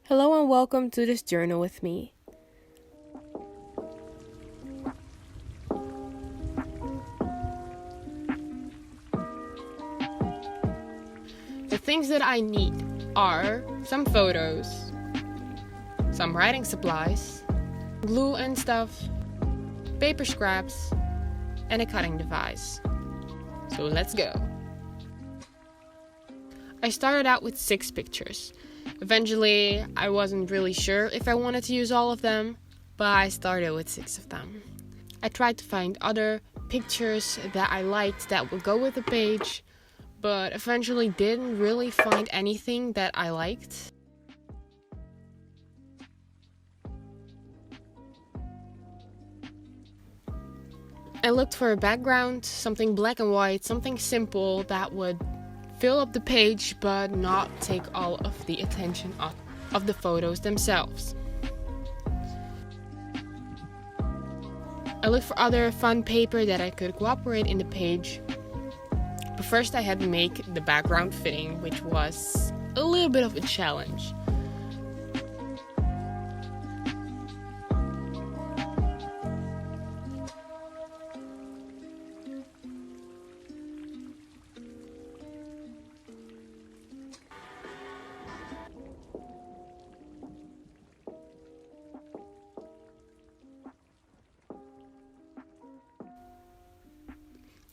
Hello and welcome to this journal with me. The things that I need are some photos, some writing supplies, glue and stuff, paper scraps, and a cutting device. So let's go. I started out with 6 pictures. Eventually, I wasn't really sure if I wanted to use all of them, but I started with 6 of them. I tried to find other pictures that I liked that would go with the page, but eventually didn't really find anything that I liked. I looked for a background, something black and white, something simple that would fill up the page but not take all of the attention of the photos themselves. I looked for other fun paper that I could cooperate in the page, but first I had to make the background fitting, which was a little bit of a challenge.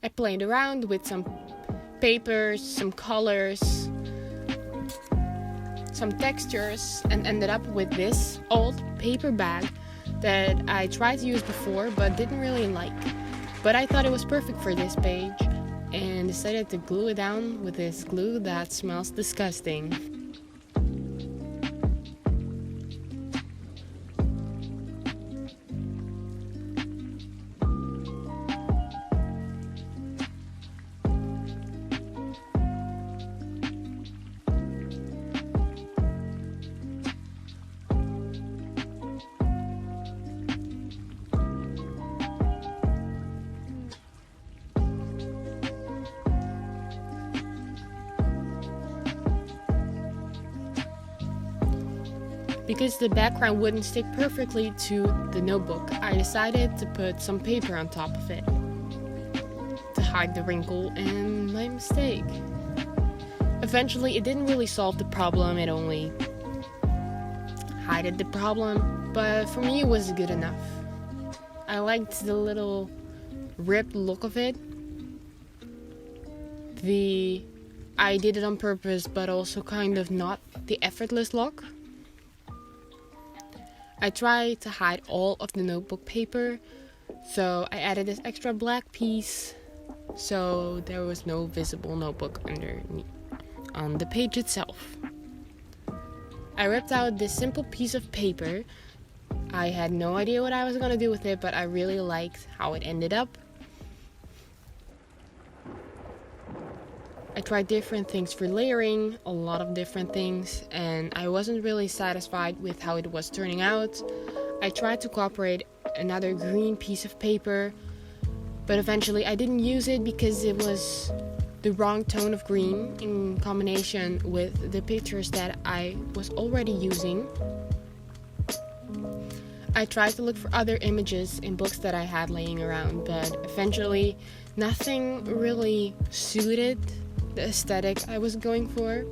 I played around with some papers, some colors, some textures, and ended up with this old paper bag that I tried to use before but didn't really like. But I thought it was perfect for this page and decided to glue it down with this glue that smells disgusting. Because the background wouldn't stick perfectly to the notebook, I decided to put some paper on top of it to hide the wrinkle and my mistake. Eventually, it didn't really solve the problem, it only hid the problem, but for me it was good enough. I liked the little ripped look of it. I did it on purpose, but also kind of not the effortless look. I tried to hide all of the notebook paper, so I added this extra black piece so there was no visible notebook underneath on the page itself. I ripped out this simple piece of paper. I had no idea what I was going to do with it, but I really liked how it ended up. I tried different things for layering, a lot of different things, and I wasn't really satisfied with how it was turning out. I tried to cooperate another green piece of paper, but eventually I didn't use it because it was the wrong tone of green in combination with the pictures that I was already using. I tried to look for other images in books that I had laying around, but eventually nothing really suited the aesthetic I was going for.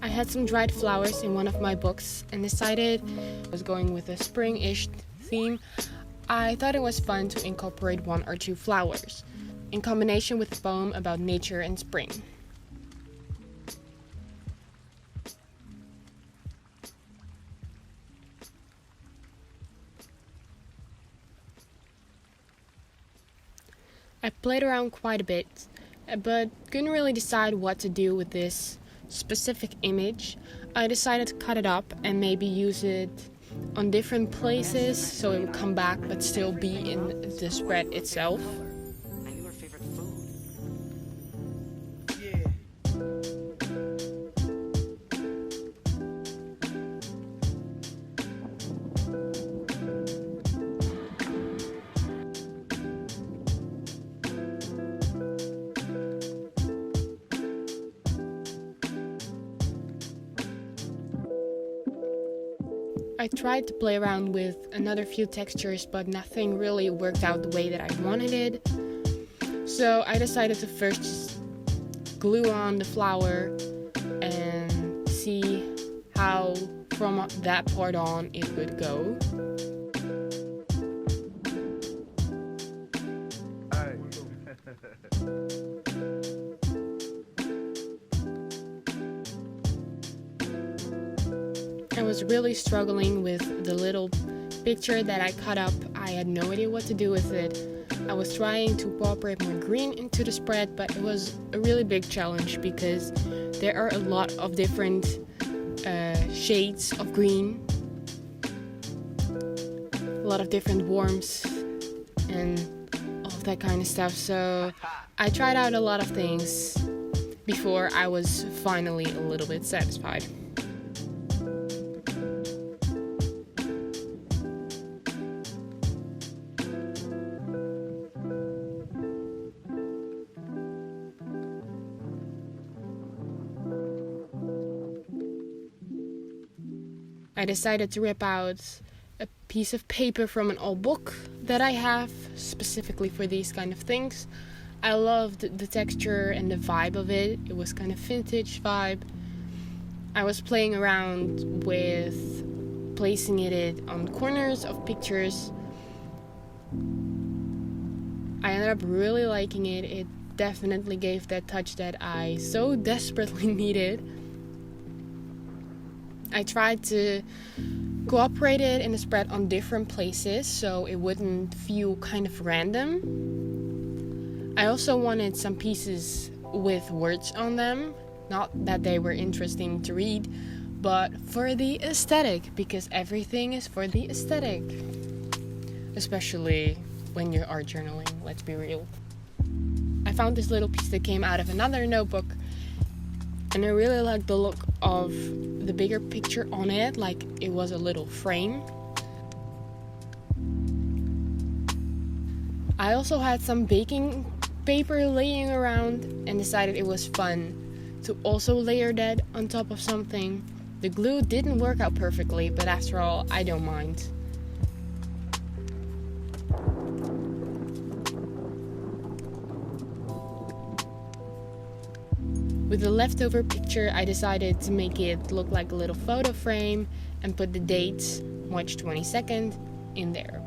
I had some dried flowers in one of my books and decided I was going with a spring-ish theme. I thought it was fun to incorporate 1 or 2 flowers in combination with a poem about nature and spring. I played around quite a bit, but couldn't really decide what to do with this specific image. I decided to cut it up and maybe use it on different places so it would come back but still be in the spread itself. I knew her favorite food. I tried to play around with another few textures, but nothing really worked out the way that I wanted it. So I decided to first just glue on the flower and see how from that part on it would go. I was really struggling with the little picture that I cut up. I had no idea what to do with it. I was trying to incorporate more green into the spread, but it was a really big challenge because there are a lot of different shades of green, a lot of different warmths and all of that kind of stuff. So I tried out a lot of things before I was finally a little bit satisfied. I decided to rip out a piece of paper from an old book that I have specifically for these kind of things. I loved the texture and the vibe of it. It was kind of vintage vibe. I was playing around with placing it on corners of pictures. I ended up really liking it. It definitely gave that touch that I so desperately needed. I tried to cooperate it in the spread on different places so it wouldn't feel kind of random. I also wanted some pieces with words on them, not that they were interesting to read, but for the aesthetic, because everything is for the aesthetic. Especially when you're art journaling, let's be real. I found this little piece that came out of another notebook, and I really liked the look of the bigger picture on it, like it was a little frame. I also had some baking paper laying around and decided it was fun to also layer that on top of something. The glue didn't work out perfectly, but after all, I don't mind. With the leftover picture, I decided to make it look like a little photo frame and put the date, March 22nd, in there.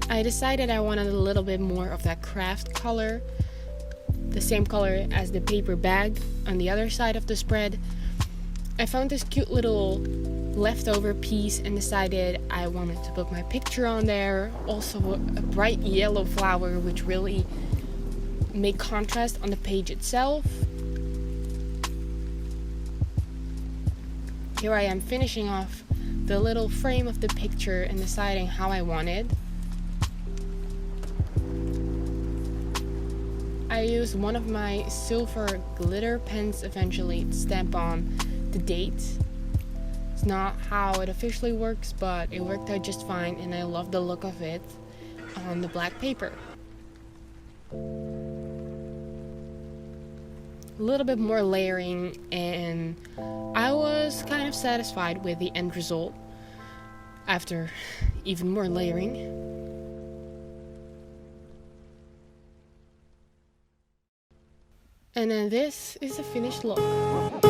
I decided I wanted a little bit more of that craft color, the same color as the paper bag on the other side of the spread. I found this cute little leftover piece and decided I wanted to put my picture on there. Also a bright yellow flower which really made contrast on the page itself. Here I am finishing off the little frame of the picture and deciding how I want it. I used one of my silver glitter pens eventually to stamp on the date. It's not how it officially works, but it worked out just fine and I love the look of it on the black paper. A little bit more layering and I was kind of satisfied with the end result. After even more layering. And then this is the finished look.